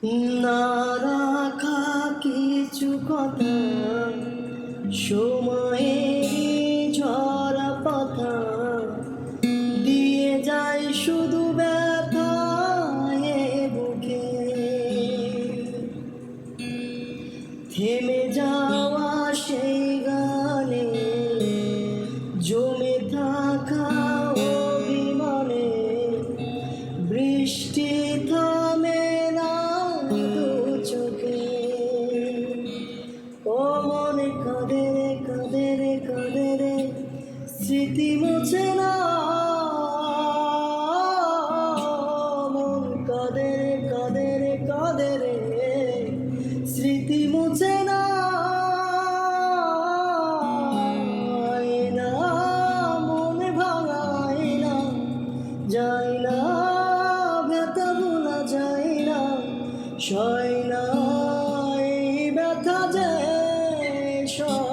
না রাখা কিছু কথা, সময়ের ঝরা পাতা দিয়ে যায় শুধু ব্যথা এ বুকে। থেমে যাওয়া সেই গানে জমে থাকা অভিমানে বৃষ্টি থামে না দু চোখে। ও মনে কাঁদে রে কাঁদে রে কাঁদে রে, স্মৃতি মুছে না। মন কাঁদে রে কাঁদে রে কাঁদে রে, স্মৃতি মুছে না। আয়না মনে ভাঙায় না, যায় না ব্যথা ভোলা যায় না, সয় না এই ব্যথা যে সয়